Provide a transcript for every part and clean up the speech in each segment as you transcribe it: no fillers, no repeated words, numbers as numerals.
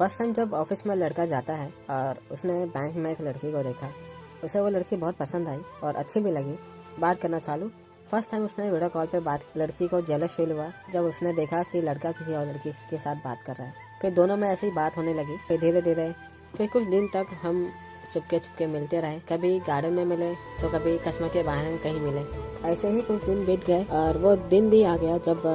First time जब office में लड़का जाता है और उसने बैंक में एक लड़की को देखा, उसे वो लड़की बहुत पसंद आई और अच्छी भी लगी। बात करना चालू। फर्स्ट टाइम उसने वीडियो कॉल पे बात, लड़की को जेलस फील हुआ जब उसने देखा कि लड़का किसी और लड़की के साथ बात कर रहा है। फिर दोनों में ऐसी बात होने लगी। फिर धीरे धीरे फिर कुछ दिन तक हम चुपके चुपके मिलते रहे। कभी गार्डन में मिले तो कभी कस्बे के बाहर कहीं मिले। ऐसे ही कुछ दिन बीत गए और वो दिन भी आ गया जब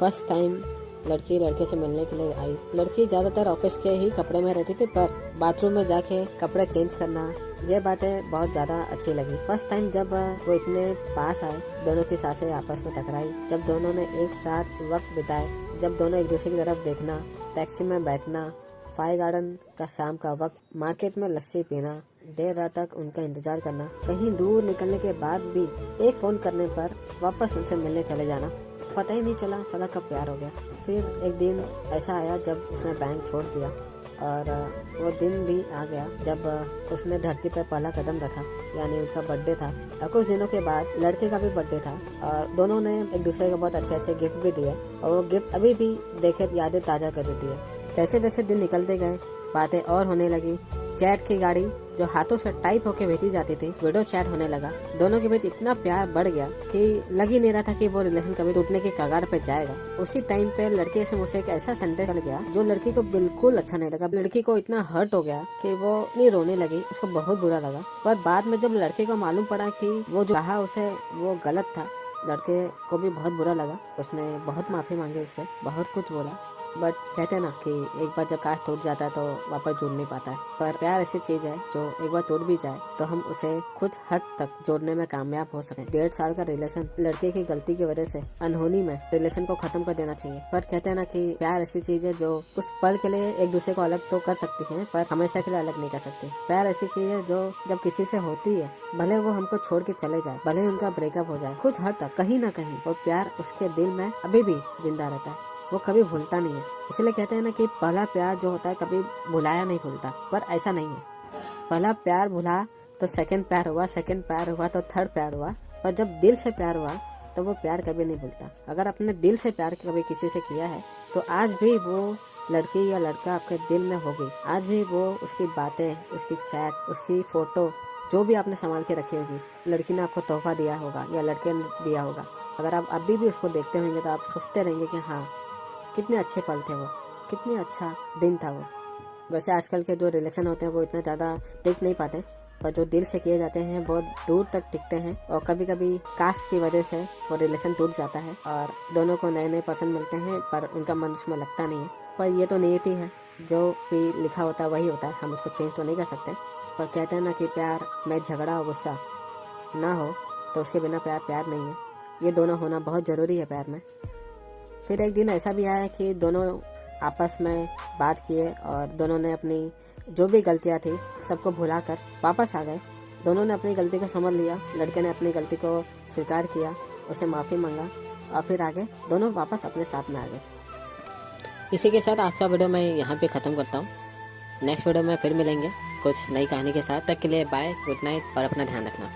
फर्स्ट टाइम लड़की लड़के से मिलने के लिए आई। लड़की ज्यादातर ऑफिस के ही कपड़े में रहती थी, पर बाथरूम में जाके कपड़े चेंज करना, ये बातें बहुत ज्यादा अच्छी लगी। फर्स्ट टाइम जब वो इतने पास आए, दोनों की सांसें आपस में टकराई। जब दोनों ने एक साथ वक्त बिताए, जब दोनों एक दूसरे की तरफ देखना, टैक्सी में बैठना, फायर गार्डन का शाम का वक्त, मार्केट में लस्सी पीना, देर रात तक उनका इंतजार करना, कहीं दूर निकलने के बाद भी एक फोन करने पर वापस उनसे मिलने चले जाना, पता ही नहीं चला साला कब प्यार हो गया। फिर एक दिन ऐसा आया जब उसने बैंक छोड़ दिया और वो दिन भी आ गया जब उसने धरती पर पहला कदम रखा, यानी उसका बर्थडे था। और कुछ दिनों के बाद लड़के का भी बर्थडे था और दोनों ने एक दूसरे को बहुत अच्छे अच्छे गिफ्ट भी दिए और वो गिफ्ट अभी भी देखे यादें ताजा कर देती है। जैसे जैसे दिन निकलते गए, बातें और होने लगी। चैट की गाड़ी जो हाथों से टाइप होके भेजी जाती थी, वीडियो चैट होने लगा। दोनों के बीच इतना प्यार बढ़ गया कि लग ही नहीं रहा था कि वो रिलेशन कभी टूटने के कगार पे जाएगा। उसी टाइम पे लड़के से मुझे एक ऐसा सेंटेंस चल गया जो लड़की को बिल्कुल अच्छा नहीं लगा। लड़की को इतना हर्ट हो गया कि वो इतनी रोने लगी, उसको बहुत बुरा लगा। पर बाद में जब लड़के को मालूम पड़ा कि वो जो कहा उसे वो गलत था, लड़के को भी बहुत बुरा लगा। उसने बहुत माफी मांगी, उससे बहुत कुछ बोला। बट कहते हैं ना कि एक बार जब काश टूट जाता है तो वापस जुड़ नहीं पाता है। पर प्यार ऐसी चीज है जो एक बार टूट भी जाए तो हम उसे कुछ हद तक जोड़ने में कामयाब हो सके। 1.5 साल का रिलेशन लड़के की गलती की वजह से अनहोनी में रिलेशन को खत्म कर देना चाहिए। पर कहते हैं ना कि प्यार ऐसी चीज है जो उस पल के लिए एक दूसरे को अलग तो कर सकती है, पर हमेशा के लिए अलग नहीं कर सकती। प्यार ऐसी चीज है जो जब किसी से होती है, भले वो हमको छोड़ के चले जाए, भले ही उनका ब्रेकअप हो जाए, कुछ हद तक कहीं ना कहीं वो प्यार उसके दिल में अभी भी जिंदा रहता है, वो कभी भूलता नहीं है। इसलिए कहते हैं ना कि पहला प्यार जो होता है कभी भुलाया नहीं भूलता, पर ऐसा नहीं है। पहला प्यार भुला तो सेकंड प्यार हुआ, सेकंड प्यार हुआ तो थर्ड प्यार हुआ, पर जब दिल से प्यार हुआ तो वो प्यार कभी नहीं भूलता। अगर आपने दिल से प्यार कभी किसी से किया है तो आज भी वो लड़की या लड़का आपके दिल में होगी। आज भी वो उसकी बातें, उसकी चैट, उसकी फोटो जो भी आपने संभाल के रखी होगी, लड़की ने आपको तोहफा दिया होगा या लड़के ने दिया होगा, अगर आप अभी भी उसको देखते होंगे तो आप सोचते रहेंगे कि हाँ, कितने अच्छे पल थे वो, कितने अच्छा दिन था वो। वैसे आजकल के जो रिलेशन होते हैं वो इतना ज़्यादा टिक नहीं पाते, पर जो दिल से किए जाते हैं बहुत दूर तक टिकते हैं। और कभी कभी कास्ट की वजह से वो रिलेशन टूट जाता है और दोनों को नए नए पर्सन मिलते हैं, पर उनका मन उसमें लगता नहीं है। पर ये तो नियति है, जो भी लिखा होता है वही होता है, हम उसको चेंज तो नहीं कर सकते। पर कहते हैं ना कि प्यार में झगड़ा और गुस्सा ना हो तो उसके बिना प्यार प्यार नहीं है। ये दोनों होना बहुत ज़रूरी है प्यार में। फिर एक दिन ऐसा भी आया कि दोनों आपस में बात किए और दोनों ने अपनी जो भी गलतियां थी सबको भुलाकर वापस आ गए। दोनों ने अपनी गलती को समझ लिया, लड़के ने अपनी गलती को स्वीकार किया, उसे माफ़ी मांगा और फिर आगे दोनों वापस अपने साथ में आ गए। इसी के साथ आज का वीडियो मैं यहाँ पे ख़त्म करता हूँ। नेक्स्ट वीडियो में फिर मिलेंगे कुछ नई कहानी के साथ। तक के लिए बाय, गुड नाइट और अपना ध्यान रखना।